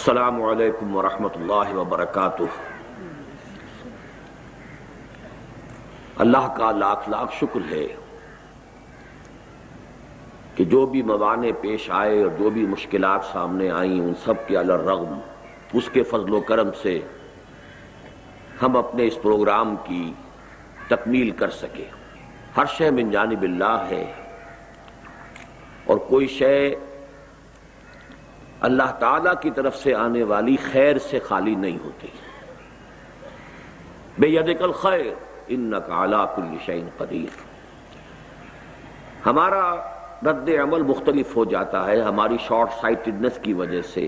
السلام علیکم ورحمۃ اللہ وبرکاتہ۔ اللہ کا لاکھ لاکھ شکر ہے کہ جو بھی موانع پیش آئے اور جو بھی مشکلات سامنے آئیں ان سب کے علی الرغم اس کے فضل و کرم سے ہم اپنے اس پروگرام کی تکمیل کر سکے۔ ہر شے من جانب اللہ ہے اور کوئی شے اللہ تعالیٰ کی طرف سے آنے والی خیر سے خالی نہیں ہوتی۔ بیدک الخیر انک علی کل شیء قدیر۔ ہمارا رد عمل مختلف ہو جاتا ہے ہماری شارٹ سائٹڈنس کی وجہ سے۔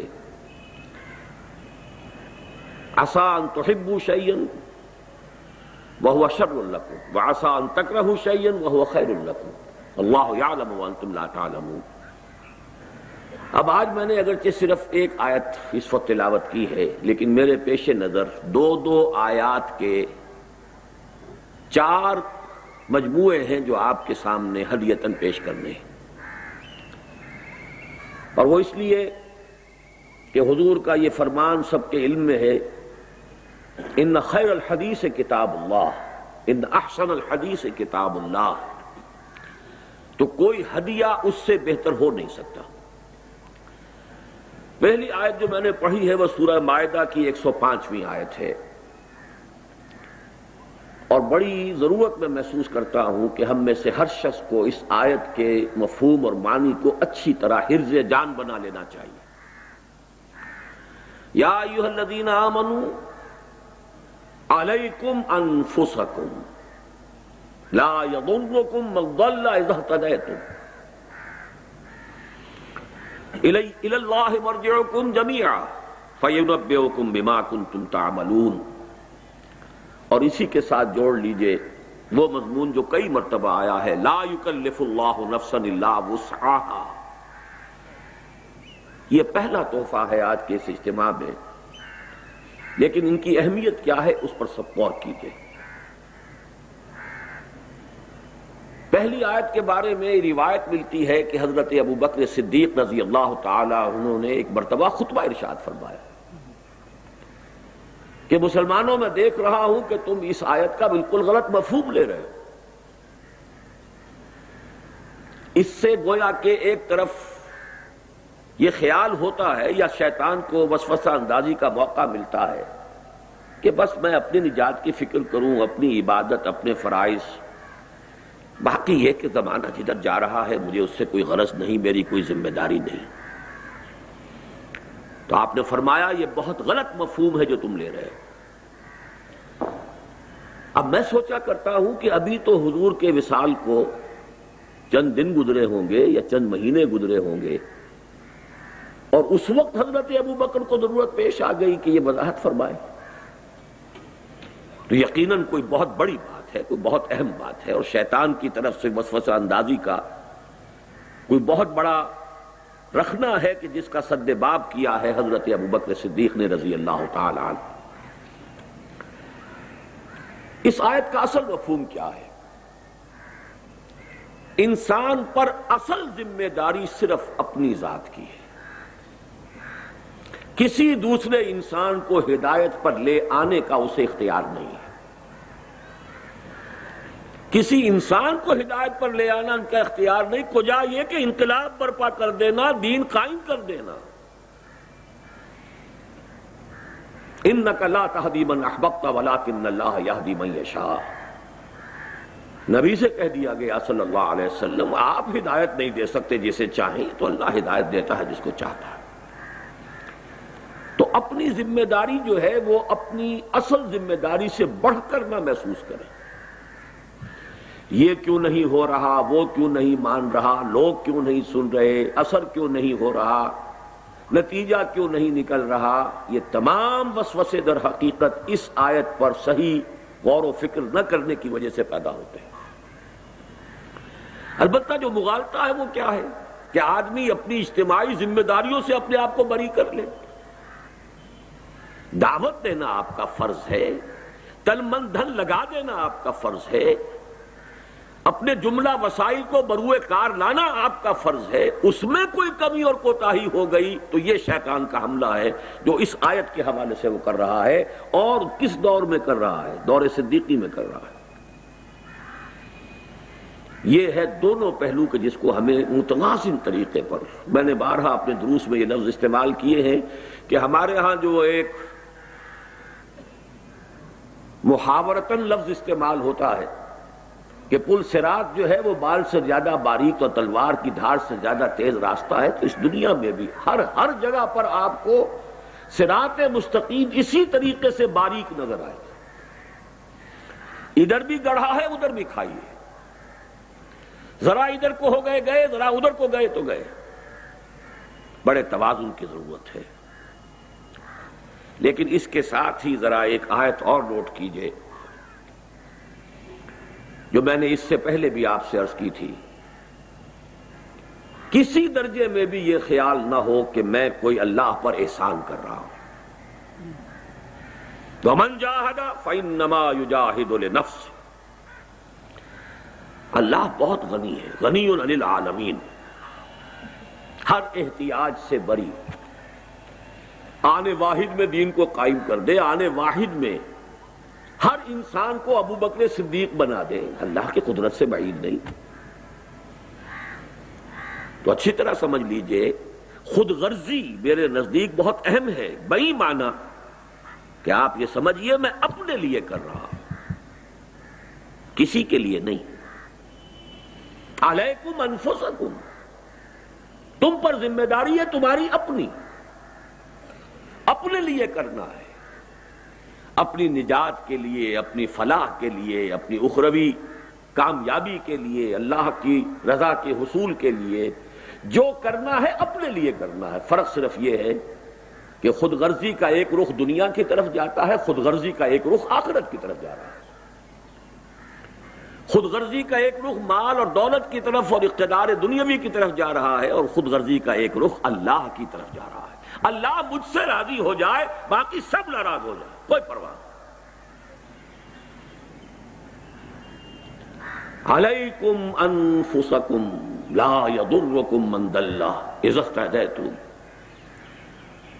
عسیٰ ان تحبوا شیئا وہو شر لکم وعسیٰ ان تکرہوا شیئا وہو خیر لکم اللہ یعلم وانتم لا تعلمون۔ اب آج میں نے اگرچہ صرف ایک آیت اس وقت تلاوت کی ہے لیکن میرے پیش نظر دو آیات کے 4 مجموعے ہیں جو آپ کے سامنے ہدیتاً پیش کرنے ہیں، اور وہ اس لیے کہ حضور کا یہ فرمان سب کے علم میں ہے، ان خیر الحدیث کتاب اللہ ان احسن الحدیث کتاب اللہ، تو کوئی ہدیہ اس سے بہتر ہو نہیں سکتا۔ پہلی آیت جو میں نے پڑھی ہے وہ سورہ مائدہ کی 105ویں آیت ہے، اور بڑی ضرورت میں محسوس کرتا ہوں کہ ہم میں سے ہر شخص کو اس آیت کے مفہوم اور معنی کو اچھی طرح حرز جان بنا لینا چاہیے۔ یا ایھا الذین آمنوا علیکم انفسکم لا یضرکم من ضل اذا اہتدیتم الی اللہ مرجعکم جمیعا فینبئکم بما کنتم تعملون۔ اور اسی کے ساتھ جوڑ لیجئے وہ مضمون جو کئی مرتبہ آیا ہے، لا یکلف اللہ نفسا الا وسعہا۔ یہ پہلا تحفہ ہے آج کے اس اجتماع میں، لیکن ان کی اہمیت کیا ہے اس پر سب غور کیجئے۔ پہلی آیت کے بارے میں روایت ملتی ہے کہ حضرت ابو بکر صدیق رضی اللہ تعالی عنہ نے ایک مرتبہ خطبہ ارشاد فرمایا کہ مسلمانوں میں دیکھ رہا ہوں کہ تم اس آیت کا بالکل غلط مفہوم لے رہے ہو۔ اس سے گویا کہ ایک طرف یہ خیال ہوتا ہے یا شیطان کو وسوسہ اندازی کا موقع ملتا ہے کہ بس میں اپنی نجات کی فکر کروں، اپنی عبادت، اپنے فرائض، باقی یہ کہ زمانہ جدھر جا رہا ہے مجھے اس سے کوئی غرض نہیں، میری کوئی ذمہ داری نہیں۔ تو آپ نے فرمایا یہ بہت غلط مفہوم ہے جو تم لے رہے ہو۔ اب میں سوچا کرتا ہوں کہ ابھی تو حضور کے وصال کو چند دن گزرے ہوں گے یا چند مہینے گزرے ہوں گے، اور اس وقت حضرت ابو بکر کو ضرورت پیش آ گئی کہ یہ وضاحت فرمائے، تو یقیناً کوئی بہت بڑی بات ہے، کوئی بہت اہم بات ہے، اور شیطان کی طرف سے وسوسہ اندازی کا کوئی بہت بڑا رکھنا ہے کہ جس کا سد باب کیا ہے حضرت ابو بکر صدیق نے رضی اللہ تعالی عنہ۔ اس آیت کا اصل مفہوم کیا ہے؟ انسان پر اصل ذمہ داری صرف اپنی ذات کی ہے، کسی دوسرے انسان کو ہدایت پر لے آنے کا اسے اختیار نہیں ہے۔ کسی انسان کو ہدایت پر لے آنا ان کا اختیار نہیں، کجا یہ کہ انقلاب برپا کر دینا، دین قائم کر دینا۔ انک لا تہدی من احببت ولکن اللہ یہدی من یشاء۔ نبی سے کہہ دیا گیا صلی اللہ علیہ وسلم آپ ہدایت نہیں دے سکتے جسے چاہیں، تو اللہ ہدایت دیتا ہے جس کو چاہتا ہے۔ تو اپنی ذمہ داری جو ہے وہ اپنی اصل ذمہ داری سے بڑھ کر نہ محسوس کریں۔ یہ کیوں نہیں ہو رہا، وہ کیوں نہیں مان رہا، لوگ کیوں نہیں سن رہے، اثر کیوں نہیں ہو رہا، نتیجہ کیوں نہیں نکل رہا، یہ تمام وسوسے در حقیقت اس آیت پر صحیح غور و فکر نہ کرنے کی وجہ سے پیدا ہوتے ہیں۔ البتہ جو مغالطہ ہے وہ کیا ہے کہ آدمی اپنی اجتماعی ذمہ داریوں سے اپنے آپ کو بری کر لے۔ دعوت دینا آپ کا فرض ہے، تن من دھن لگا دینا آپ کا فرض ہے، اپنے جملہ وسائل کو بروئے کار لانا آپ کا فرض ہے، اس میں کوئی کمی اور کوتاہی ہو گئی تو یہ شیطان کا حملہ ہے جو اس آیت کے حوالے سے وہ کر رہا ہے۔ اور کس دور میں کر رہا ہے؟ دور صدیقی میں کر رہا ہے۔ یہ ہے دونوں پہلو کے جس کو ہمیں متوازن طریقے پر، میں نے بارہا اپنے دروس میں یہ لفظ استعمال کیے ہیں کہ ہمارے ہاں جو ایک محاورتاً لفظ استعمال ہوتا ہے کہ پل صراط جو ہے وہ بال سے زیادہ باریک اور تلوار کی دھار سے زیادہ تیز راستہ ہے، تو اس دنیا میں بھی ہر جگہ پر آپ کو صراط مستقیم اسی طریقے سے باریک نظر آئے گا۔ ادھر بھی گڑھا ہے، ادھر بھی کھائی ہے، ذرا ادھر کو ہو گئے گئے، ذرا ادھر کو گئے تو گئے۔ بڑے توازن کی ضرورت ہے۔ لیکن اس کے ساتھ ہی ذرا ایک آیت اور نوٹ کیجئے جو میں نے اس سے پہلے بھی آپ سے عرض کی تھی۔ کسی درجے میں بھی یہ خیال نہ ہو کہ میں کوئی اللہ پر احسان کر رہا ہوں۔ وَمَنْ جَاهَدَ فَإِنَّمَا يُجَاهِدُ لِنَفْسِهِ۔ اللہ بہت غنی ہے، غنی عن العالمین، ہر احتیاج سے بری، آنے واحد میں دین کو قائم کر دے، آنے واحد میں ہر انسان کو ابو بکر صدیق بنا دے، اللہ کی قدرت سے بعید نہیں۔ تو اچھی طرح سمجھ لیجئے خود غرضی میرے نزدیک بہت اہم ہے، بئی معنی کہ آپ یہ سمجھیے میں اپنے لیے کر رہا ہوں، کسی کے لیے نہیں۔ علیکم انفسکم، تم پر ذمہ داری ہے تمہاری اپنی، اپنے لیے کرنا ہے، اپنی نجات کے لیے، اپنی فلاح کے لیے، اپنی اخروی کامیابی کے لیے، اللہ کی رضا کے حصول کے لیے جو کرنا ہے اپنے لیے کرنا ہے۔ فرق صرف یہ ہے کہ خود غرضی کا ایک رخ دنیا کی طرف جاتا ہے، خود غرضی کا ایک رخ آخرت کی طرف جا رہا ہے۔ خود غرضی کا ایک رخ مال اور دولت کی طرف اور اقتدار دنیاوی کی طرف جا رہا ہے، اور خود غرضی کا ایک رخ اللہ کی طرف جا رہا ہے۔ اللہ مجھ سے راضی ہو جائے، باقی سب ناراض ہو جائے، کوئی پرواہ نہیں۔ علیکم انفسکم لا یضرکم من ضل اذا اہتدیتم۔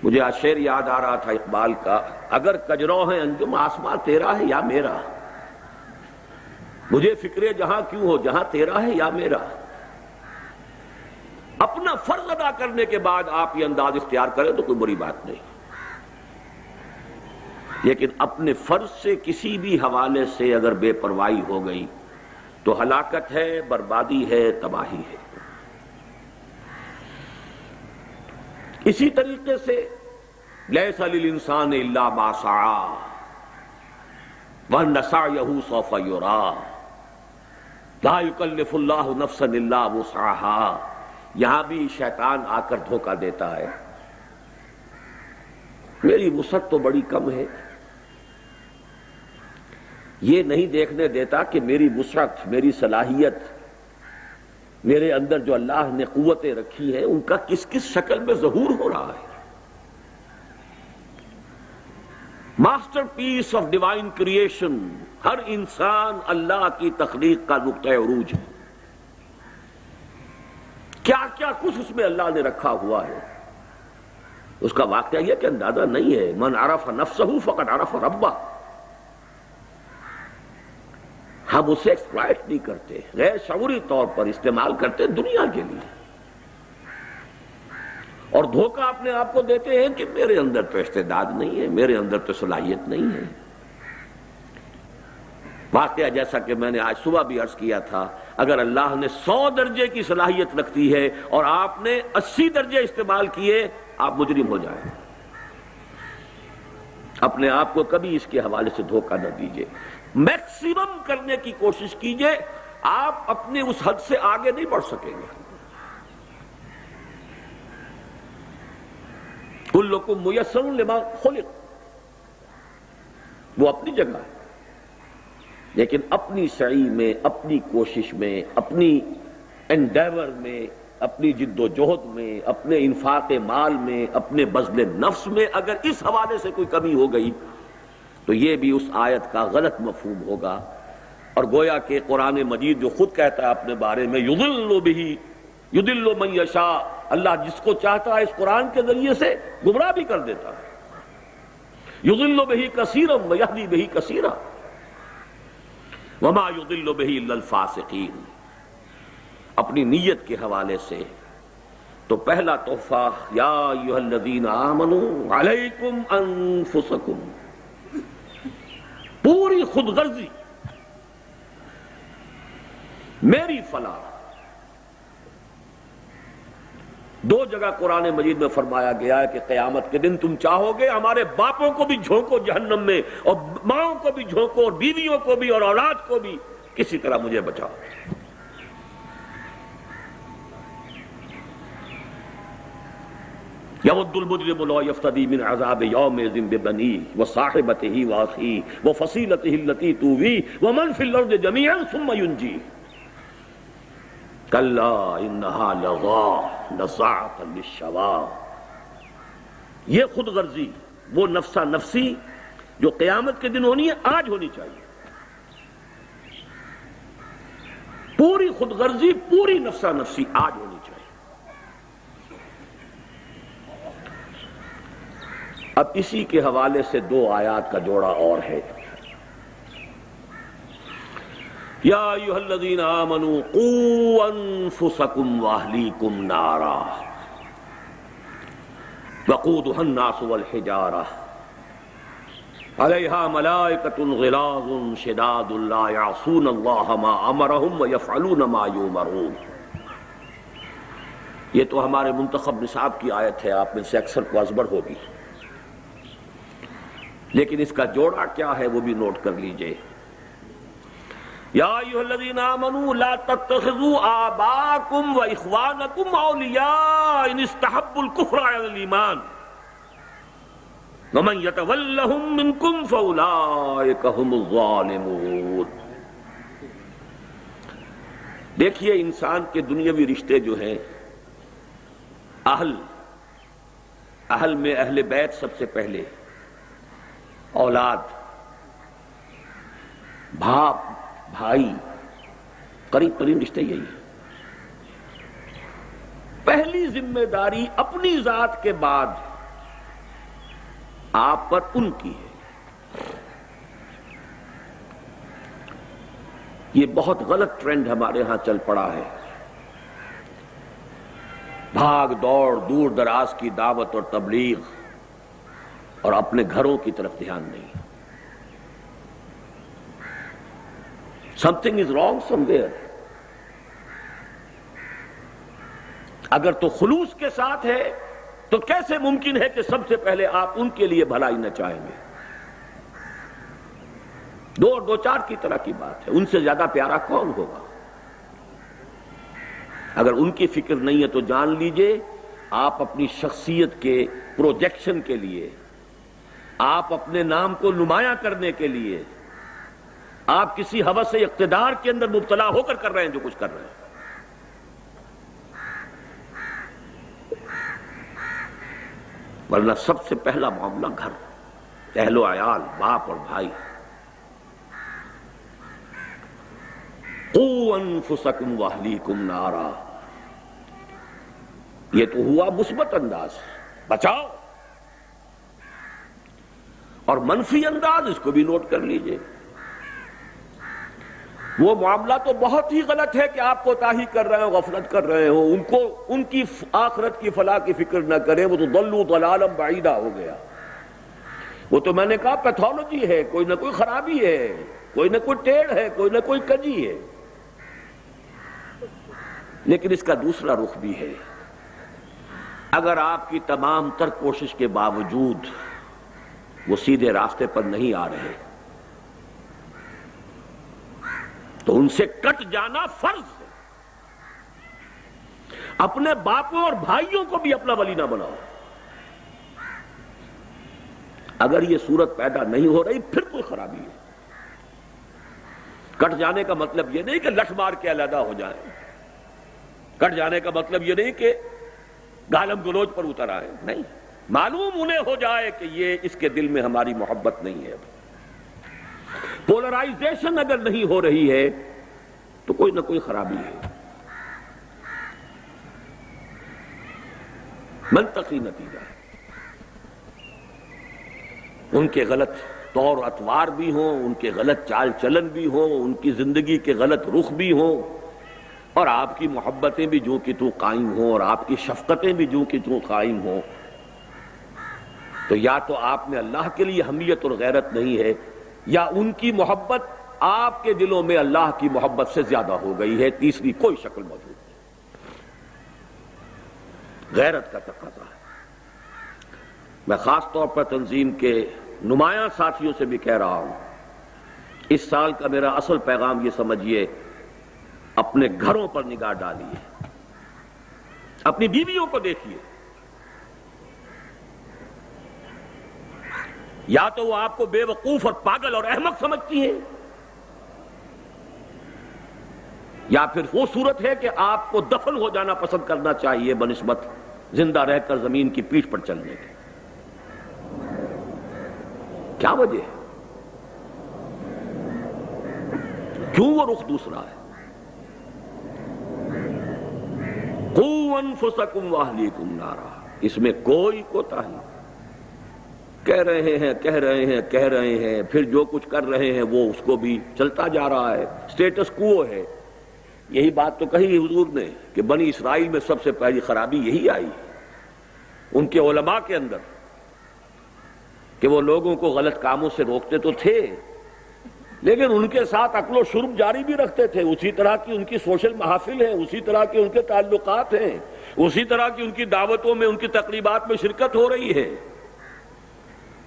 مجھے آج شعر یاد آ رہا تھا اقبال کا، اگر کجرو ہے انجم آسماں تیرا ہے یا میرا، مجھے فکر جہاں کیوں ہو جہاں تیرا ہے یا میرا۔ اپنا فرض ادا کرنے کے بعد آپ یہ انداز اختیار کریں تو کوئی بری بات نہیں، لیکن اپنے فرض سے کسی بھی حوالے سے اگر بے پرواہی ہو گئی تو ہلاکت ہے، بربادی ہے، تباہی ہے۔ اسی طریقے سے لیس للانسان الا ما سعی وان سعیہ سوف یری لا یکلف اللہ نفسا الا وسعها۔ یہاں بھی شیطان آ کر دھوکہ دیتا ہے، میری وسعت تو بڑی کم ہے، یہ نہیں دیکھنے دیتا کہ میری وسعت، میری صلاحیت، میرے اندر جو اللہ نے قوتیں رکھی ہیں ان کا کس کس شکل میں ظہور ہو رہا ہے۔ Masterpiece of divine creation, ہر انسان اللہ کی تخلیق کا نقطہ عروج ہے۔ کیا کیا کچھ اس میں اللہ نے رکھا ہوا ہے، اس کا واقعہ یہ کہ اندازہ نہیں ہے۔ من عرف نفسہ فقد عرف ربہ۔ ہم اسے ایکسپلائٹ نہیں کرتے، غیر شعوری طور پر استعمال کرتے دنیا کے لیے، اور دھوکہ اپنے آپ کو دیتے ہیں کہ میرے اندر تو استعداد نہیں ہے، میرے اندر تو صلاحیت نہیں ہے۔ واقعہ جیسا کہ میں نے آج صبح بھی عرض کیا تھا، اگر اللہ نے 100 درجے کی صلاحیت رکھتی ہے اور آپ نے 80 درجے استعمال کیے، آپ مجرم ہو جائیں۔ اپنے آپ کو کبھی اس کے حوالے سے دھوکہ نہ دیجیے، میکسیمم کرنے کی کوشش کیجیے، آپ اپنے اس حد سے آگے نہیں بڑھ سکیں گے۔ کلکم میسر لما خلق، وہ اپنی جگہ ہے، لیکن اپنی سعی میں، اپنی کوشش میں، اپنی انڈیور میں، اپنی جد و جہد میں، اپنے انفاق مال میں، اپنے بذل نفس میں اگر اس حوالے سے کوئی کمی ہو گئی تو یہ بھی اس آیت کا غلط مفہوم ہوگا، اور گویا کہ قرآن مجید جو خود کہتا ہے اپنے بارے میں یضل من یشاء، اللہ جس کو چاہتا ہے اس قرآن کے ذریعے سے گمراہ بھی کر دیتا ہے، یضل بہ کثیرا ویہدی بہ کثیرا وما یضل بہ الا الفاسقین۔ اپنی نیت کے حوالے سے تو پہلا تحفہ یا ایھا الذین آمنوا علیکم انفسکم، پوری خود غرضی، میری فلاح۔ دو جگہ قرآن مجید میں فرمایا گیا ہے کہ قیامت کے دن تم چاہو گے ہمارے باپوں کو بھی جھونکو جہنم میں، اور ماؤں کو بھی جھونکو، اور بیویوں کو بھی، اور اولاد کو بھی، کسی طرح مجھے بچاؤ۔ یود المجرم لا یفتدی من عذاب یومئذ ببنیہ وصاحبتہ واخیہ وفصیلتہ التی تؤویہ ومن فی الارض جمیعا ثم ینجیہ کلا انہا لظی نزاعۃ للشوا۔ یہ خود غرضی، وہ نفسا نفسی جو قیامت کے دن ہونی ہے، آج ہونی چاہیے۔ پوری خود غرضی، پوری نفسا نفسی آج ہونی چاہیے۔ اب اسی کے حوالے سے دو آیات کا جوڑا اور ہے۔ یا ایھا الذین آمنوا قوا انفسکم واہلیکم نارا وقودھا الناس والحجارہ علیہا ملائکۃ غلاظ شداد لا یعصون اللہ ما امرہم ویفعلون ما یؤمرون۔ یہ تو ہمارے منتخب نصاب کی آیت ہے، آپ میں سے اکثر کو ازبر ہوگی، لیکن اس کا جوڑا کیا ہے وہ بھی نوٹ کر لیجئے۔ یا ایھا الذین آمنوا لا تتخذوا آباءکم واخوانکم اولیاء ان استحبوا الکفر علی الایمان ومن یتولہم منکم فاولئک ھم الظالمون۔ دیکھیے انسان کے دنیاوی رشتے جو ہیں، اہل میں اہل بیت سب سے پہلے، اولاد، باپ، بھائی، قریب ترین رشتے یہی ہیں۔ پہلی ذمہ داری اپنی ذات کے بعد آپ پر ان کی ہے۔ یہ بہت غلط ٹرینڈ ہمارے ہاں چل پڑا ہے، بھاگ دوڑ، دور دراز کی دعوت اور تبلیغ، اور اپنے گھروں کی طرف دھیان نہیں۔ Something is wrong somewhere۔ اگر تو خلوص کے ساتھ ہے تو کیسے ممکن ہے کہ سب سے پہلے آپ ان کے لیے بھلائی نہ چاہیں گے؟ دو چار کی طرح کی بات ہے، ان سے زیادہ پیارا کون ہوگا؟ اگر ان کی فکر نہیں ہے تو جان لیجئے آپ اپنی شخصیت کے پروجیکشن کے لیے، آپ اپنے نام کو نمایاں کرنے کے لیے، آپ کسی ہوس اقتدار کے اندر مبتلا ہو کر رہے ہیں جو کچھ کر رہے ہیں۔ ورنہ سب سے پہلا معاملہ گھر، اہل و عیال، باپ اور بھائی۔ قوا انفسکم واہلیکم نارا، یہ تو ہوا مثبت انداز، بچاؤ، اور منفی انداز اس کو بھی نوٹ کر لیجئے۔ وہ معاملہ تو بہت ہی غلط ہے کہ آپ کوتاہی کر رہے ہو، غفلت کر رہے ہو، ان کی آخرت کی فلاح کی فکر نہ کریں، وہ تو ضلوا ضلالا بعیدا ہو گیا۔ وہ تو میں نے کہا پیتھولوجی ہے، کوئی نہ کوئی خرابی ہے، کوئی نہ کوئی ٹیڑھ ہے، کوئی نہ کوئی کجی ہے۔ لیکن اس کا دوسرا رخ بھی ہے، اگر آپ کی تمام تر کوشش کے باوجود وہ سیدھے راستے پر نہیں آ رہے تو ان سے کٹ جانا فرض ہے۔ اپنے باپوں اور بھائیوں کو بھی اپنا ولی نہ بناؤ۔ اگر یہ صورت پیدا نہیں ہو رہی پھر کوئی خرابی ہے۔ کٹ جانے کا مطلب یہ نہیں کہ لٹھ مار کے علیحدہ ہو جائیں، کٹ جانے کا مطلب یہ نہیں کہ گالم گلوچ پر اتر آئے، نہیں، معلوم انہیں ہو جائے کہ یہ اس کے دل میں ہماری محبت نہیں ہے۔ پولرائزیشن اگر نہیں ہو رہی ہے تو کوئی نہ کوئی خرابی ہے. منطقی نتیجہ ہے. ان کے غلط طور اطوار بھی ہوں، ان کے غلط چال چلن بھی ہوں، ان کی زندگی کے غلط رخ بھی ہوں، اور آپ کی محبتیں بھی جو کہ تو قائم ہوں، اور آپ کی شفقتیں بھی جو کہ تو قائم ہوں، تو یا تو آپ میں اللہ کے لیے حمیت اور غیرت نہیں ہے، یا ان کی محبت آپ کے دلوں میں اللہ کی محبت سے زیادہ ہو گئی ہے. تیسری کوئی شکل موجود نہیں. غیرت کا تقاضا ہے. میں خاص طور پر تنظیم کے نمایاں ساتھیوں سے بھی کہہ رہا ہوں، اس سال کا میرا اصل پیغام یہ سمجھیے، اپنے گھروں پر نگاہ ڈالیے، اپنی بیویوں کو دیکھیے. یا تو وہ آپ کو بے وقوف اور پاگل اور احمق سمجھتی ہیں، یا پھر وہ صورت ہے کہ آپ کو دفن ہو جانا پسند کرنا چاہیے بنسبت زندہ رہ کر زمین کی پیٹھ پر چلنے کے. کیا وجہ ہے؟ کیوں وہ رخ دوسرا ہے؟ قُوْ أَنفُسَكُمْ وَأَهْلِيكُمْ نَارًا. اس میں کوئی کوتاہی نہیں. کہہ رہے ہیں پھر جو کچھ کر رہے ہیں وہ اس کو بھی چلتا جا رہا ہے. سٹیٹس کوو ہے. یہی بات تو کہی حضور نے کہ بنی اسرائیل میں سب سے پہلی خرابی یہی آئی ان کے علماء کے اندر، کہ وہ لوگوں کو غلط کاموں سے روکتے تو تھے لیکن ان کے ساتھ عقل و شرب جاری بھی رکھتے تھے. اسی طرح کی ان کی سوشل محافل ہیں، اسی طرح کے ان کے تعلقات ہیں، اسی طرح کی ان کی دعوتوں میں، ان کی تقریبات میں شرکت ہو رہی ہے.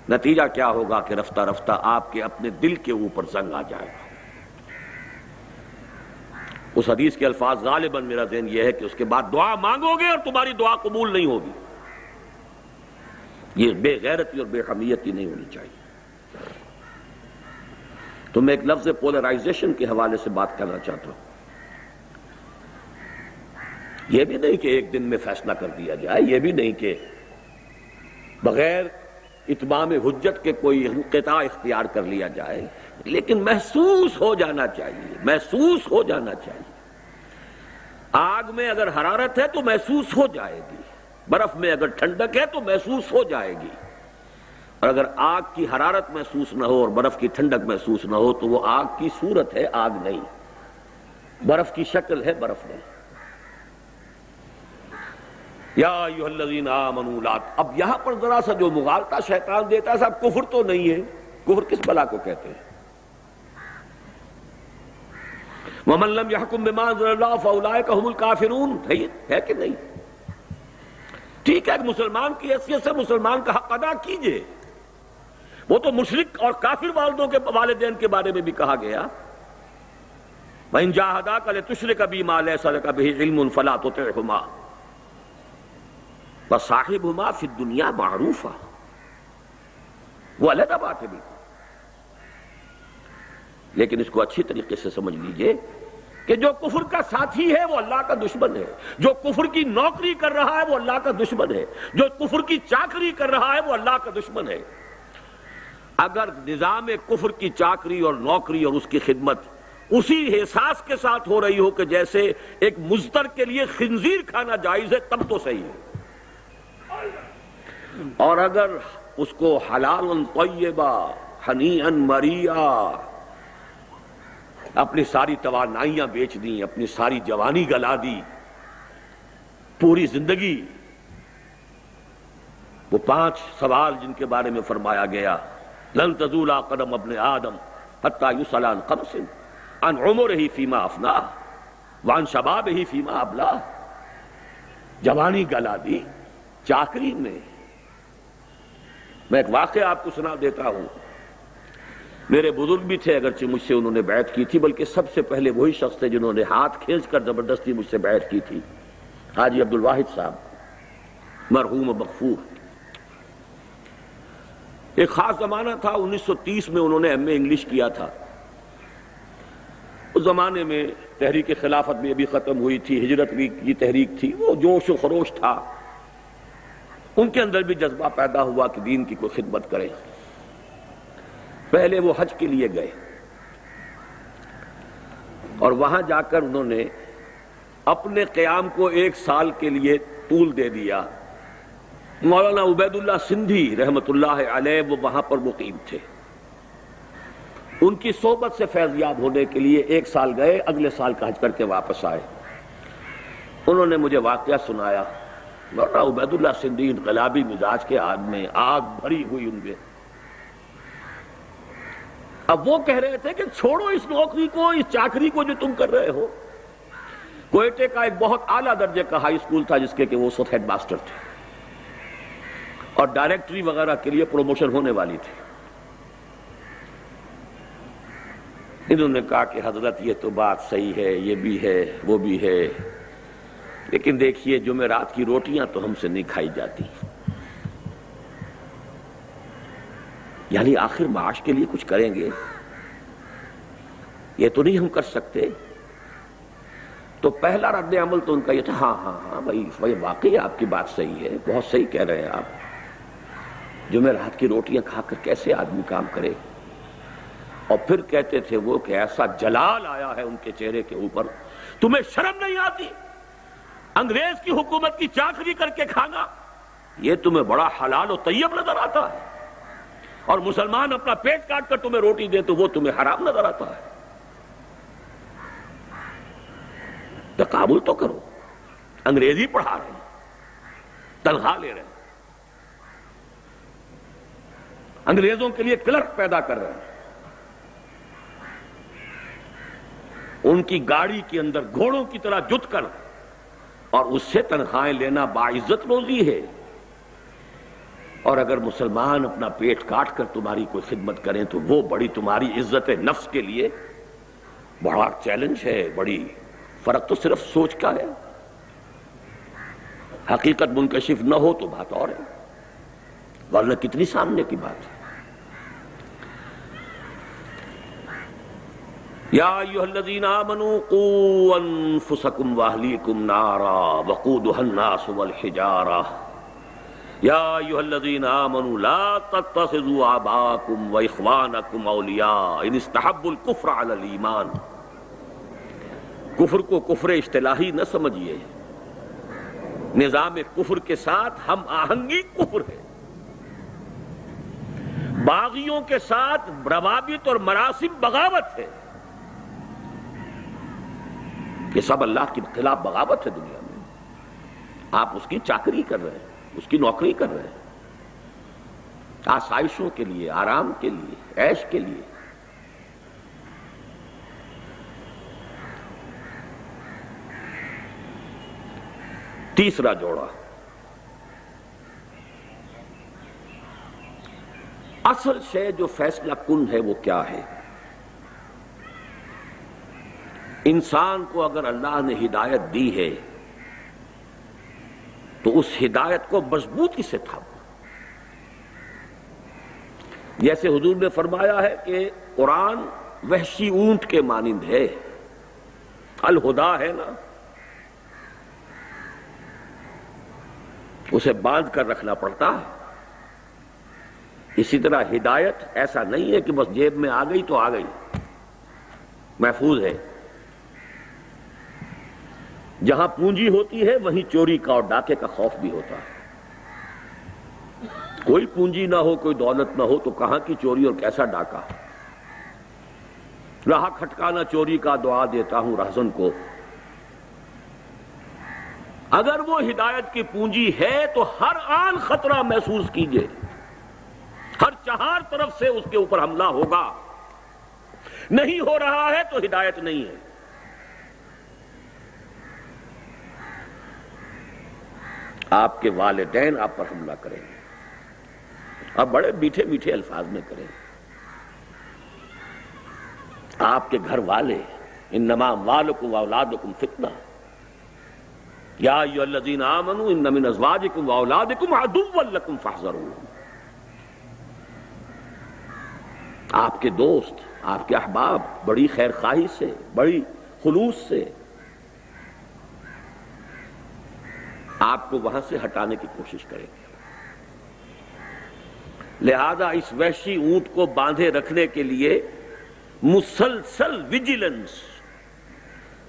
نتیجہ کیا ہوگا کہ رفتہ رفتہ آپ کے اپنے دل کے اوپر زنگ آ جائے گا. اس حدیث کے الفاظ غالباً میرا ذہن یہ ہے کہ اس کے بعد دعا مانگو گے اور تمہاری دعا قبول نہیں ہوگی. یہ بے غیرتی اور بے حمیتی نہیں ہونی چاہیے. تو میں ایک لفظ پولرائزیشن کے حوالے سے بات کرنا چاہتا ہوں. یہ بھی نہیں کہ ایک دن میں فیصلہ کر دیا جائے، یہ بھی نہیں کہ بغیر اتمام حجت کے کوئی انقطاع اختیار کر لیا جائے، لیکن محسوس ہو جانا چاہیے، محسوس ہو جانا چاہیے. آگ میں اگر حرارت ہے تو محسوس ہو جائے گی، برف میں اگر ٹھنڈک ہے تو محسوس ہو جائے گی. اور اگر آگ کی حرارت محسوس نہ ہو اور برف کی ٹھنڈک محسوس نہ ہو تو وہ آگ کی صورت ہے، آگ نہیں. برف کی شکل ہے، برف نہیں. یا ایھا الذین آمنوا لا. اب یہاں پر ذرا سا جو مغالطہ شیطان دیتا ہے، صاحب کفر تو نہیں ہے. کفر کس بلا کو کہتے ہیں؟ وَمَن لَّمْ يَحْكُم بِمَا أَنزَلَ اللَّهُ فَأُولَٰئِكَ هُمُ الْكَافِرُونَ. ہے کہ نہیں؟ ٹھیک ہے، مسلمان کی حیثیت سے مسلمان کا حق ادا کیجئے. وہ تو مشرک اور کافر والدوں کے والدین کے بارے میں بھی کہا گیا، وَإِن جَاهَدَاكَ لِتُشْرِكَ بِي مَا لَيْسَ لَكَ بِهِ عِلْمٌ فَلَا تُطِعْهُمَا وَصَاحِبْهُمَا فِي الدُّنْيَا مَعْرُوفًا. وہ علیحدہ بات ہے بالکل، لیکن اس کو اچھی طریقے سے سمجھ لیجئے کہ جو کفر کا ساتھی ہے وہ اللہ کا دشمن ہے، جو کفر کی نوکری کر رہا ہے وہ اللہ کا دشمن ہے، جو کفر کی چاکری کر رہا ہے وہ اللہ کا دشمن ہے. اگر نظام کفر کی چاکری اور نوکری اور اس کی خدمت اسی احساس کے ساتھ ہو رہی ہو کہ جیسے ایک مزدر کے لیے خنزیر کھانا جائز ہے، تب تو صحیح ہے. اور اگر اس کو حلال طیبہ ہنیئا مریئا اپنی ساری توانائیاں بیچ دیں، اپنی ساری جوانی گلا دی، پوری زندگی، وہ 5 سوال جن کے بارے میں فرمایا گیا، لن تزول قدم ابن آدم حتی یسأل عن 5 عن عمرہ فیما افناہ وعن شبابہ فیما ابلاہ. جوانی گلا دی چاکری میں. میں ایک واقعہ آپ کو سنا دیتا ہوں. میرے بزرگ بھی تھے، اگرچہ مجھ سے انہوں نے بیعت کی تھی، بلکہ سب سے پہلے وہی شخص تھے جنہوں نے ہاتھ کھینچ کر زبردستی مجھ سے بیعت کی تھی، حاجی عبدالواحد صاحب مرحوم و مغفور. ایک خاص زمانہ تھا، 1930 میں انہوں نے ایم اے انگلش کیا تھا. اس زمانے میں تحریک خلافت بھی ابھی ختم ہوئی تھی، ہجرت بھی کی تحریک تھی، وہ جوش و خروش تھا. ان کے اندر بھی جذبہ پیدا ہوا کہ دین کی کوئی خدمت کریں. پہلے وہ حج کے لیے گئے. اور وہاں جا کر انہوں نے اپنے قیام کو 1 سال کے لیے طول دے دیا۔ مولانا عبید اللہ سندھی رحمت اللہ علیہ وہ وہاں پر مقیم تھے، ان کی صحبت سے فیض یاب ہونے کے لیے 1 سال گئے، اگلے سال کا حج کر کے واپس آئے۔ انہوں نے مجھے واقعہ سنایا، مولانا عبید اللہ سندھی انقلابی مزاج کے آدمی، آگ بھری ہوئی ان میں۔ اب وہ کہہ رہے تھے کہ چھوڑو اس نوکری کو، اس چاکری کو جو تم کر رہے ہو۔ کوئٹے کا ایک بہت اعلیٰ درجے کا ہائی اسکول تھا جس کے کہ وہ اس وقت ہیڈ ماسٹر تھے، اور ڈائریکٹری وغیرہ کے لیے پروموشن ہونے والی تھی۔ انہوں نے کہا کہ حضرت یہ تو بات صحیح ہے، یہ بھی ہے وہ بھی ہے، لیکن دیکھیے جمعرات کی روٹیاں تو ہم سے نہیں کھائی جاتی، یعنی آخر معاش کے لیے کچھ کریں گے، یہ تو نہیں ہم کر سکتے۔ تو پہلا رد عمل تو ان کا یہ تھا، ہاں بھائی واقعی آپ کی بات صحیح ہے، بہت صحیح کہہ رہے ہیں آپ، جمعرات کی روٹیاں کھا کر کیسے آدمی کام کرے۔ اور پھر کہتے تھے وہ کہ ایسا جلال آیا ہے ان کے چہرے کے اوپر، تمہیں شرم نہیں آتی انگریز کی حکومت کی چاکری کر کے کھانا، یہ تمہیں بڑا حلال و طیب نظر آتا ہے، اور مسلمان اپنا پیٹ کاٹ کر تمہیں روٹی دے تو وہ تمہیں حرام نظر آتا ہے۔ تقابل تو کرو، انگریزی پڑھا رہے ہیں، تنخواہ لے رہے ہیں، انگریزوں کے لیے کلرک پیدا کر رہے ہیں، ان کی گاڑی کے اندر گھوڑوں کی طرح جت کر، اور اس سے تنخواہیں لینا باعزت روزی ہے۔ اور اگر مسلمان اپنا پیٹ کاٹ کر تمہاری کوئی خدمت کریں تو وہ بڑی تمہاری عزت نفس کے لیے بڑا چیلنج ہے، بڑی فرق تو صرف سوچ کا ہے، حقیقت منکشف نہ ہو تو بات اور ہے، ورنہ کتنی سامنے کی بات ہے۔ یا ایھا الذین آمنوا قوا انفسکم واہلیکم نارا وقودھا الناس والحجارہ یا ایھا الذین آمنوا لا تتخذوا آباءکم واخوانکم اولیاء ان استحبوا الکفر علی الایمان۔ کفر کو کفر اصطلاحی نہ سمجھیے، نظام کفر کے ساتھ ہم آہنگی کفر ہے، باغیوں کے ساتھ روابط اور مراسم بغاوت ہے، یہ سب اللہ کے خلاف بغاوت ہے دنیا میں۔ آپ اس کی چاکری کر رہے ہیں، اس کی نوکری کر رہے ہیں، آسائشوں کے لیے، آرام کے لیے، عیش کے لیے۔ تیسرا جوڑا، اصل شے جو فیصلہ کن ہے وہ کیا ہے؟ انسان کو اگر اللہ نے ہدایت دی ہے تو اس ہدایت کو مضبوطی سے تھامو۔ جیسے حضور نے فرمایا ہے کہ قرآن وحشی اونٹ کے مانند ہے، الہدا ہے نا، اسے باندھ کر رکھنا پڑتا ہے۔ اسی طرح ہدایت ایسا نہیں ہے کہ بس جیب میں آ گئی تو آ گئی، محفوظ ہے۔ جہاں پونجی ہوتی ہے وہیں چوری کا اور ڈاکے کا خوف بھی ہوتا ہے۔ کوئی پونجی نہ ہو، کوئی دولت نہ ہو تو کہاں کی چوری اور کیسا ڈاکہ۔ راہ کھٹکانا چوری کا دعا دیتا ہوں رہزن کو۔ اگر وہ ہدایت کی پونجی ہے تو ہر آن خطرہ محسوس کیجئے، ہر چہار طرف سے اس کے اوپر حملہ ہوگا۔ نہیں ہو رہا ہے تو ہدایت نہیں ہے۔ آپ کے والدین آپ پر حملہ کریں گے، آپ بڑے میٹھے میٹھے الفاظ میں کریں، آپ کے گھر والے، انما اموالکم واولادکم فتنہ، یا ایھا الذین آمنوا ان من ازواجکم واولادکم عدوا لکم فاحذروہ۔ آپ کے دوست، آپ کے احباب بڑی خیر خواہی سے، بڑی خلوص سے آپ کو وہاں سے ہٹانے کی کوشش کریں گے۔ لہذا اس وحشی اونٹ کو باندھے رکھنے کے لیے مسلسل ویجیلنس،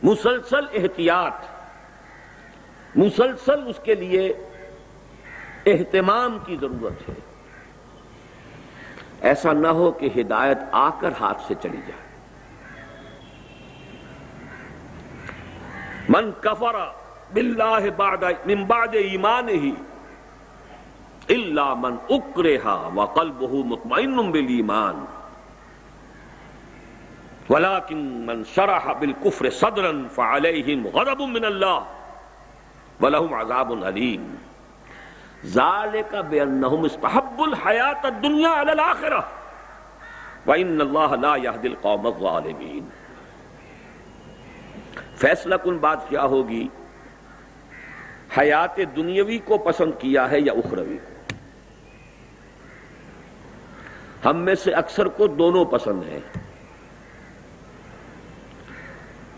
مسلسل احتیاط، مسلسل اس کے لیے اہتمام کی ضرورت ہے. ایسا نہ ہو کہ ہدایت آ کر ہاتھ سے چلی جائے. من کفر باللہ من بعد ایمانہ الا من اکرہ وقلبہ مطمئن بالایمان ولكن من شرح بالکفر صدرا فعلیہم غضب من اللہ ولہم عذاب علیم ذالک بانہم استحبوا الحیاۃ الدنیا علی الآخرہ وان اللہ لا یہدی القوم الظالمین. فیصلہ کن بات کیا ہوگی، حیات دنیاوی کو پسند کیا ہے یا اخروی کو؟ ہم میں سے اکثر کو دونوں پسند ہیں،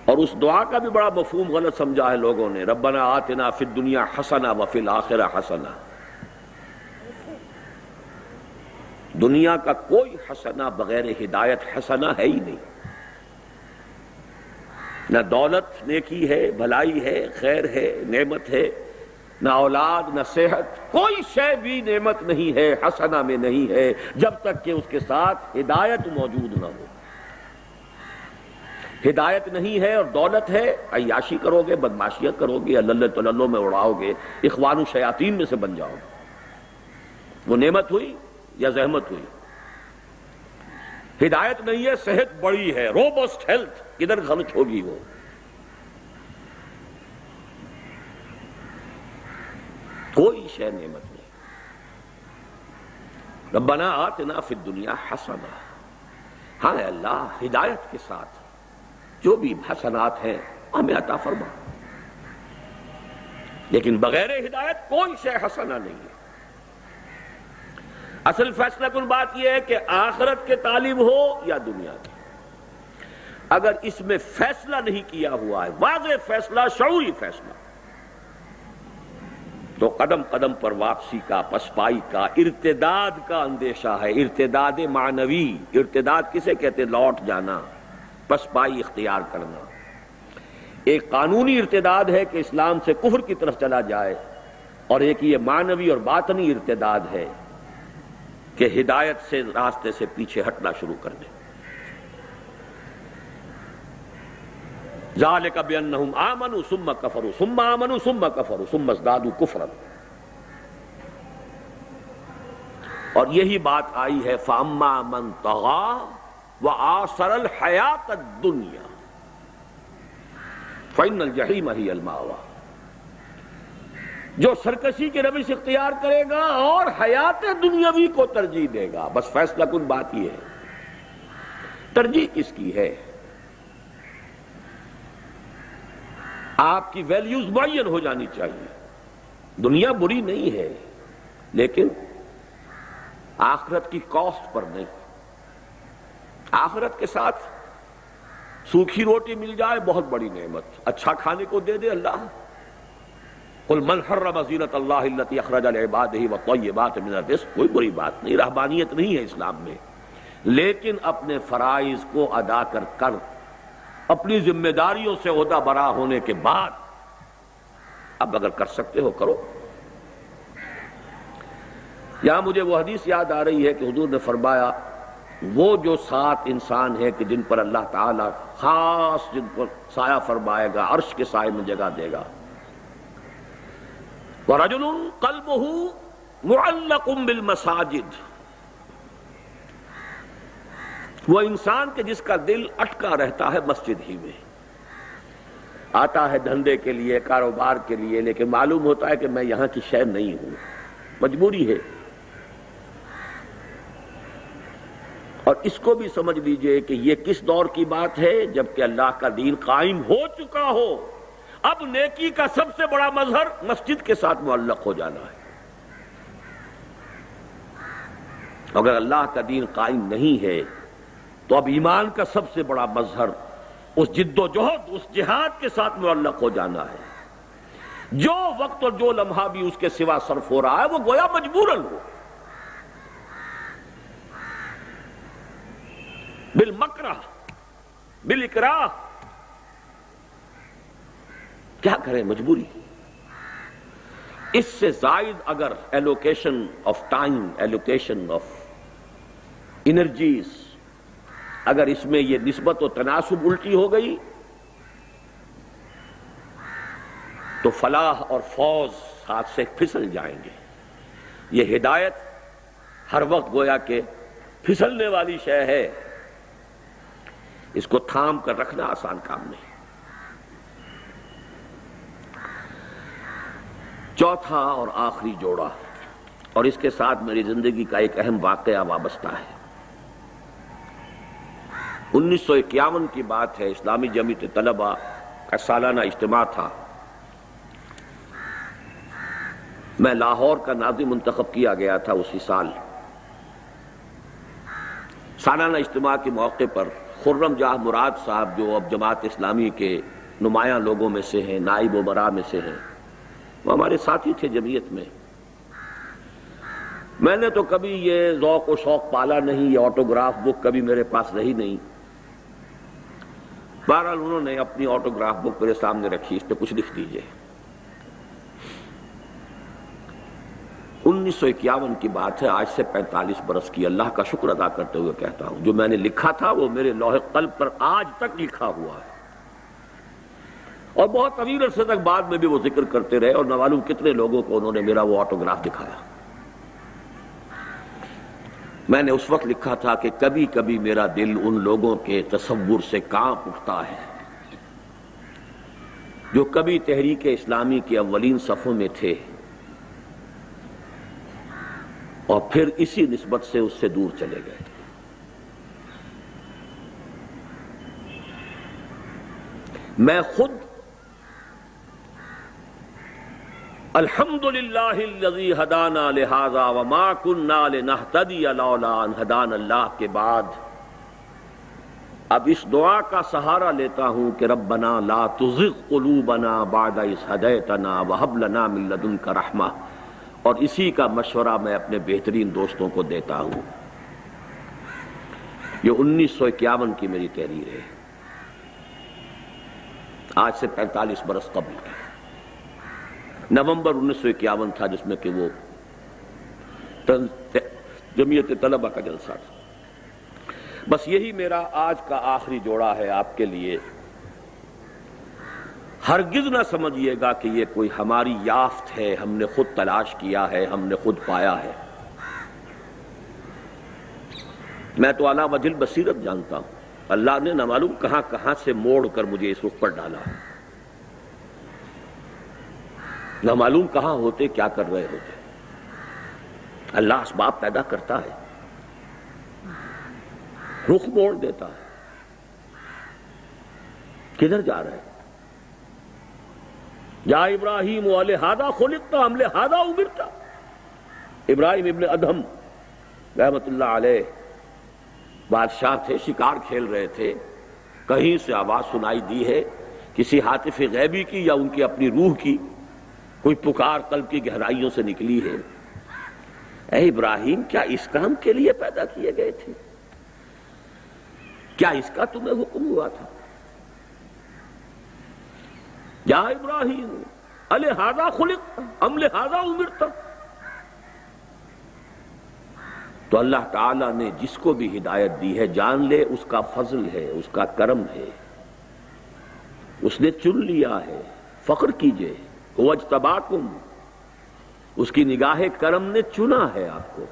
اور اس دعا کا بھی بڑا مفہوم غلط سمجھا ہے لوگوں نے. ربنا آتنا فی الدنیا حسنہ وفی الآخرہ حسنہ. دنیا کا کوئی حسنہ بغیر ہدایت حسنہ ہے ہی نہیں. نہ دولت نیکی ہے، بھلائی ہے، خیر ہے، نعمت ہے، نہ اولاد، نہ صحت، کوئی شے بھی نعمت نہیں ہے، حسنہ میں نہیں ہے جب تک کہ اس کے ساتھ ہدایت موجود نہ ہو. ہدایت نہیں ہے اور دولت ہے، عیاشی کرو گے، بدماشیاں کرو گے، اللہ تللو میں اڑاؤ گے، اخوان الشیاطین میں سے بن جاؤ گے. وہ نعمت ہوئی یا زحمت ہوئی؟ ہدایت نہیں ہے، صحت بڑی ہے، روبسٹ ہیلتھ، کدھر خرچ ہوگی وہ؟ کوئی شے نعمت نہیں. ربنا آتنا فی الدنیا حسنہ. ہاں اللہ ہدایت کے ساتھ جو بھی حسنات ہیں ہمیں عطا فرما، لیکن بغیر ہدایت کوئی شے حسنہ نہیں ہے. اصل فیصلہ کن بات یہ ہے کہ آخرت کے طالب ہو یا دنیا کی. اگر اس میں فیصلہ نہیں کیا ہوا ہے، واضح فیصلہ، شعوری فیصلہ، تو قدم قدم پر واپسی کا، پسپائی کا، ارتداد کا اندیشہ ہے. ارتداد معنوی، ارتداد کسے کہتے ہیں؟ لوٹ جانا، پسپائی اختیار کرنا. ایک قانونی ارتداد ہے کہ اسلام سے کفر کی طرف چلا جائے، اور ایک یہ معنوی اور باطنی ارتداد ہے کہ ہدایت سے، راستے سے پیچھے ہٹنا شروع کر دے. ذالک بانہم آمنوا ثم کفروا ثم آمنوا ثم کفروا ثم ازدادوا کفرا. اور یہی بات آئی ہے فاما من طغی وآثر الحیاۃ الدنیا فإن الجحیم ہی المأوی. جو سرکشی کی روش اختیار کرے گا اور حیات دنیاوی کو ترجیح دے گا. بس فیصلہ کن بات یہ ہے، ترجیح کس کی ہے؟ آپ کی ویلیوز معین ہو جانی چاہیے. دنیا بری نہیں ہے، لیکن آخرت کی کاسٹ پر نہیں. آخرت کے ساتھ سوکھی روٹی مل جائے بہت بڑی نعمت، اچھا کھانے کو دے دے اللہ. قل من حرم زینۃ اللہ التی اخرج لعبادہ والطیبات من الرزق. کوئی بری بات نہیں، رہبانیت نہیں ہے اسلام میں، لیکن اپنے فرائض کو ادا کر اپنی ذمہ داریوں سے عہدہ برا ہونے کے بعد اب اگر کر سکتے ہو کرو. یہاں مجھے وہ حدیث یاد آ رہی ہے کہ حضور نے فرمایا وہ جو 7 انسان ہیں کہ جن پر اللہ تعالیٰ خاص جن پر سایہ فرمائے گا، عرش کے سائے میں جگہ دے گا. وَرَجُلٌ قَلْبُهُ مُعَلَّقٌ بِالْمَسَاجِدِ. وہ انسان کہ جس کا دل اٹکا رہتا ہے مسجد ہی میں، آتا ہے دھندے کے لیے، کاروبار کے لیے، لیکن معلوم ہوتا ہے کہ میں یہاں کی شے نہیں ہوں، مجبوری ہے. اور اس کو بھی سمجھ لیجئے کہ یہ کس دور کی بات ہے؟ جبکہ اللہ کا دین قائم ہو چکا ہو. اب نیکی کا سب سے بڑا مظہر مسجد کے ساتھ معلق ہو جانا ہے. اگر اللہ کا دین قائم نہیں ہے تو اب ایمان کا سب سے بڑا مظہر اس جد و جہد، اس جہاد کے ساتھ معلق ہو جانا ہے. جو وقت اور جو لمحہ بھی اس کے سوا صرف ہو رہا ہے وہ گویا مجبوراً ہو، بالمکرہ، بالاکراہ. کیا کریں، مجبوری۔ اس سے زائد اگر allocation of time, allocation of energies, اگر اس میں یہ نسبت و تناسب الٹی ہو گئی تو فلاح اور فوز ہاتھ سے پھسل جائیں گے۔ یہ ہدایت ہر وقت گویا کہ پھسلنے والی شے ہے، اس کو تھام کر رکھنا آسان کام نہیں۔ چوتھا اور آخری جوڑا، اور اس کے ساتھ میری زندگی کا ایک اہم واقعہ وابستہ ہے۔ 1951 کی بات ہے، اسلامی جمعیت طلبہ کا سالانہ اجتماع تھا۔ میں لاہور کا ناظم منتخب کیا گیا تھا اسی سال۔ سالانہ اجتماع کے موقع پر خرم جاہ مراد صاحب، جو اب جماعت اسلامی کے نمایاں لوگوں میں سے ہیں، نائب امراء میں سے ہیں، وہ ہمارے ساتھی تھے جمعیت میں۔ میں نے تو کبھی یہ ذوق و شوق پالا نہیں، یہ آٹوگراف بک کبھی میرے پاس رہی نہیں۔ بہرحال انہوں نے اپنی آٹوگراف بک میرے سامنے رکھی، اس پہ کچھ لکھ دیجئے۔ 1951 کی بات ہے، آج سے 45 برس کی۔ اللہ کا شکر ادا کرتے ہوئے کہتا ہوں، جو میں نے لکھا تھا وہ میرے لوح قلب پر آج تک لکھا ہوا ہے، اور بہت طویل عرصے تک بعد میں بھی وہ ذکر کرتے رہے، اور نہ معلوم کتنے لوگوں کو انہوں نے میرا وہ آٹوگراف دکھایا۔ میں نے اس وقت لکھا تھا کہ کبھی کبھی میرا دل ان لوگوں کے تصور سے کانپ اٹھتا ہے جو کبھی تحریک اسلامی کے اولین صفوں میں تھے اور پھر اسی نسبت سے اس سے دور چلے گئے۔ میں خود الحمدللہ الذی ہدانا لہذا وما کنا لنہتدی لولا ان ہدانا اللہ کے بعد اب اس دعا کا سہارا لیتا ہوں کہ ربنا لا تزغ قلوبنا بعد اذ ہدیتنا وہب لنا من لدنک رحمہ، اور اسی کا مشورہ میں اپنے بہترین دوستوں کو دیتا ہوں۔ یہ 1951 کی میری تحریر ہے، آج سے 45 برس قبل۔ نومبر 1951 تھا جس میں کہ وہ جمعیت طلبہ کا جلسہ تھا۔ بس یہی میرا آج کا آخری جوڑا ہے آپ کے لیے۔ ہرگز نہ سمجھیے گا کہ یہ کوئی ہماری یافت ہے، ہم نے خود تلاش کیا ہے، ہم نے خود پایا ہے۔ میں تو علی وجہ البصیرت جانتا ہوں، اللہ نے نہ معلوم کہاں کہاں سے موڑ کر مجھے اس رخ پر ڈالا، نہ معلوم کہاں ہوتے کیا کر رہے ہوتے۔ اللہ اسباب پیدا کرتا ہے، رخ موڑ دیتا ہے۔ کدھر جا رہے ہیں؟ یا ابراہیم لہذا خلقت ام لہذا امرت؟ ابراہیم ابن ادہم رحمت اللہ علیہ بادشاہ تھے، شکار کھیل رہے تھے، کہیں سے آواز سنائی دی ہے، کسی ہاتف غیبی کی یا ان کی اپنی روح کی کوئی پکار قلب کی گہرائیوں سے نکلی ہے، اے ابراہیم کیا اس کام کے لیے پیدا کیے گئے تھے؟ کیا اس کا تمہیں حکم ہوا تھا؟ یا ابراہیم لہذا خلقت ام لہذا امرت؟ تو اللہ تعالیٰ نے جس کو بھی ہدایت دی ہے جان لے اس کا فضل ہے، اس کا کرم ہے، اس نے چن لیا ہے، فخر کیجئے۔ هو اجتباکم، اس کی نگاہ کرم نے چنا ہے آپ کو،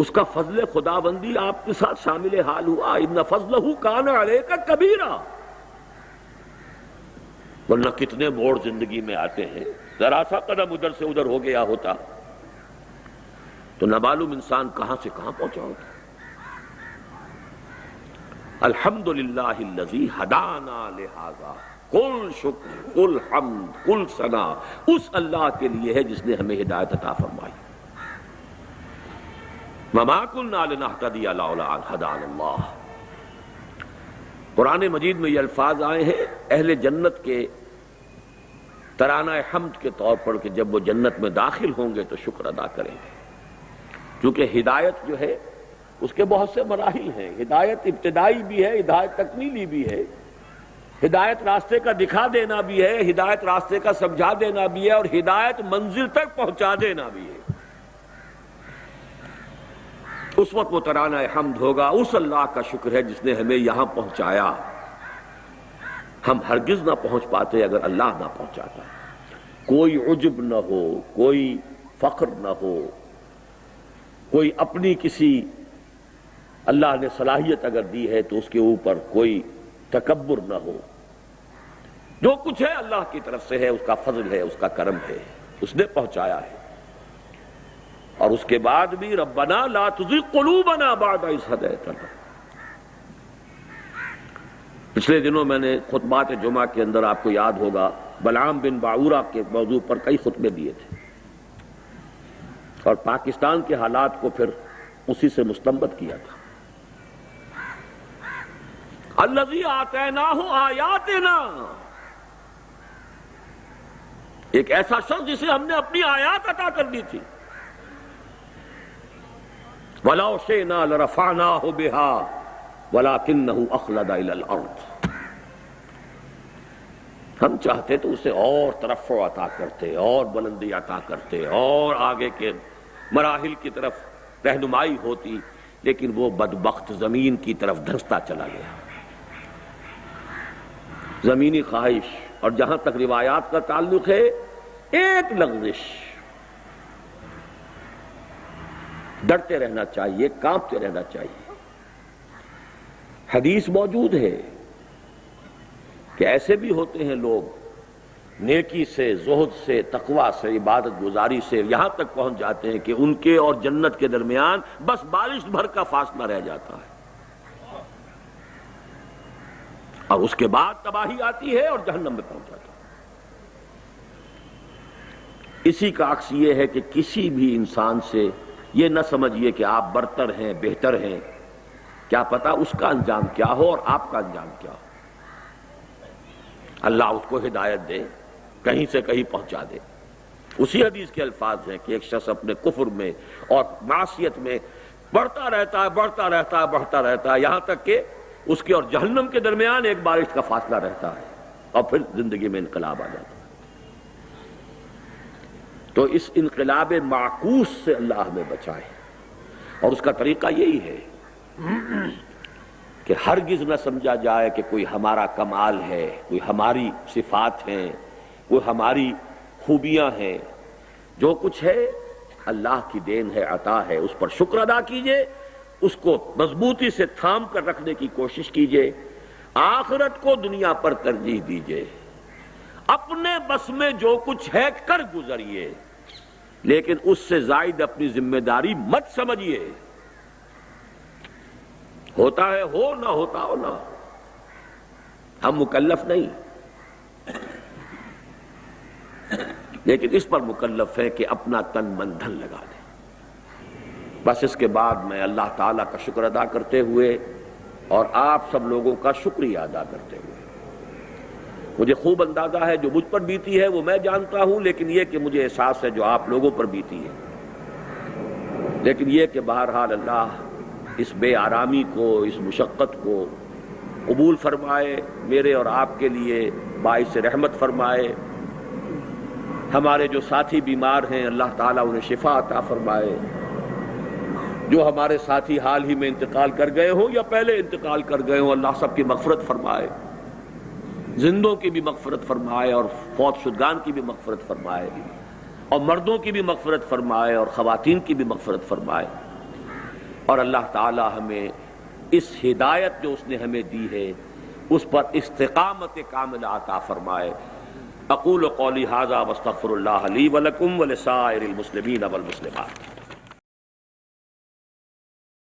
اس کا فضل خداوندی آپ کے ساتھ شامل حال ہوا۔ ان فضلہ کان علیک کبیرا، ورنہ کتنے موڑ زندگی میں آتے ہیں، ذرا سا قدم ادھر سے ادھر ہو گیا ہوتا تو نہ معلوم انسان کہاں سے کہاں پہنچا ہوتا۔ الحمدللہ الذی ہدانا لہذا، کل شکر کل حمد کل ثنا اس اللہ کے لیے ہے جس نے ہمیں ہدایت عطا فرمائی۔ وما کنا لنہتدی لولا ان ہدانا اللہ۔ قرآن مجید میں یہ الفاظ آئے ہیں اہل جنت کے ترانہ حمد کے طور پر کہ جب وہ جنت میں داخل ہوں گے تو شکر ادا کریں گے، کیونکہ ہدایت جو ہے اس کے بہت سے مراحل ہیں۔ ہدایت ابتدائی بھی ہے، ہدایت تکمیلی بھی ہے، ہدایت راستے کا دکھا دینا بھی ہے، ہدایت راستے کا سمجھا دینا بھی ہے، اور ہدایت منزل تک پہنچا دینا بھی ہے۔ اس وقت وہ ترانہ حمد ہوگا، اس اللہ کا شکر ہے جس نے ہمیں یہاں پہنچایا۔ ہم ہرگز نہ پہنچ پاتے اگر اللہ نہ پہنچاتا۔ کوئی عجب نہ ہو، کوئی فخر نہ ہو، کوئی اپنی کسی اللہ نے صلاحیت اگر دی ہے تو اس کے اوپر کوئی تکبر نہ ہو۔ جو کچھ ہے اللہ کی طرف سے ہے، اس کا فضل ہے، اس کا کرم ہے، اس نے پہنچایا ہے۔ اور اس کے بعد بھی ربنا لا تزغ قلوبنا بعد اذ ہدیتنا۔ پچھلے دنوں میں نے خطبات جمعہ کے اندر آپ کو یاد ہوگا بلعام بن باعورہ کے موضوع پر کئی خطبے دیے تھے، اور پاکستان کے حالات کو پھر اسی سے مستنبط کیا تھا۔ الذی آتیناہ آیاتنا، ایک ایسا شخص جسے ہم نے اپنی آیات عطا کر دی تھی۔ وَلَوْ شِئْنَا لَرَفَعْنَاهُ بِهَا وَلَكِنَّهُ أَخْلَدَ إِلَى الْأَرْضِ۔ ہم چاہتے تو اسے اور ترفع عطا کرتے، اور بلندی عطا کرتے، اور آگے کے مراحل کی طرف رہنمائی ہوتی، لیکن وہ بدبخت زمین کی طرف دھنستا چلا گیا۔ زمینی خواہش، اور جہاں تک روایات کا تعلق ہے ایک لغزش، ڈرتے رہنا چاہیے، کانپتے رہنا چاہیے۔ حدیث موجود ہے کہ ایسے بھی ہوتے ہیں لوگ نیکی سے، زہد سے، تقوی سے، عبادت گزاری سے یہاں تک پہنچ جاتے ہیں کہ ان کے اور جنت کے درمیان بس بارش بھر کا فاصلہ رہ جاتا ہے، اور اس کے بعد تباہی آتی ہے اور جہنم میں پہنچ جاتا ہے۔ اسی کا عکس یہ ہے کہ کسی بھی انسان سے یہ نہ سمجھیے کہ آپ برتر ہیں، بہتر ہیں، کیا پتا اس کا انجام کیا ہو اور آپ کا انجام کیا ہو۔ اللہ اس کو ہدایت دے، کہیں سے کہیں پہنچا دے۔ اسی حدیث کے الفاظ ہیں کہ ایک شخص اپنے کفر میں اور معصیت میں بڑھتا رہتا ہے، بڑھتا رہتا ہے، بڑھتا رہتا ہے، یہاں تک کہ اس کے اور جہنم کے درمیان ایک بارش کا فاصلہ رہتا ہے، اور پھر زندگی میں انقلاب آ جاتا ہے۔ تو اس انقلاب معکوس سے اللہ ہمیں بچائے، اور اس کا طریقہ یہی ہے کہ ہرگز نہ سمجھا جائے کہ کوئی ہمارا کمال ہے، کوئی ہماری صفات ہیں، کوئی ہماری خوبیاں ہیں۔ جو کچھ ہے اللہ کی دین ہے، عطا ہے، اس پر شکر ادا کیجئے، اس کو مضبوطی سے تھام کر رکھنے کی کوشش کیجئے، آخرت کو دنیا پر ترجیح دیجئے، اپنے بس میں جو کچھ ہے کر گزریے، لیکن اس سے زائد اپنی ذمہ داری مت سمجھیے۔ ہوتا ہے ہو، نہ ہوتا ہو نہ ہو، ہم مکلف نہیں، لیکن اس پر مکلف ہے کہ اپنا تن من دھن لگا دیں۔ بس اس کے بعد میں اللہ تعالیٰ کا شکر ادا کرتے ہوئے اور آپ سب لوگوں کا شکریہ ادا کرتے ہوئے، مجھے خوب اندازہ ہے جو مجھ پر بیتی ہے وہ میں جانتا ہوں، لیکن یہ کہ مجھے احساس ہے جو آپ لوگوں پر بیتی ہے، لیکن یہ کہ بہرحال اللہ اس بے آرامی کو، اس مشقت کو قبول فرمائے، میرے اور آپ کے لیے باعث رحمت فرمائے۔ ہمارے جو ساتھی بیمار ہیں اللہ تعالیٰ انہیں شفا عطا فرمائے، جو ہمارے ساتھی حال ہی میں انتقال کر گئے ہوں یا پہلے انتقال کر گئے ہوں اللہ سب کی مغفرت فرمائے، زندوں کی بھی مغفرت فرمائے اور فوت شدگان کی بھی مغفرت فرمائے، اور مردوں کی بھی مغفرت فرمائے اور خواتین کی بھی مغفرت فرمائے، اور اللہ تعالی ہمیں اس ہدایت جو اس نے ہمیں دی ہے اس پر استقامت کاملہ عطا فرمائے۔ اقول قولی ھذا واستغفر اللہ لی ولکم ولسائر المسلمین والمسلمات۔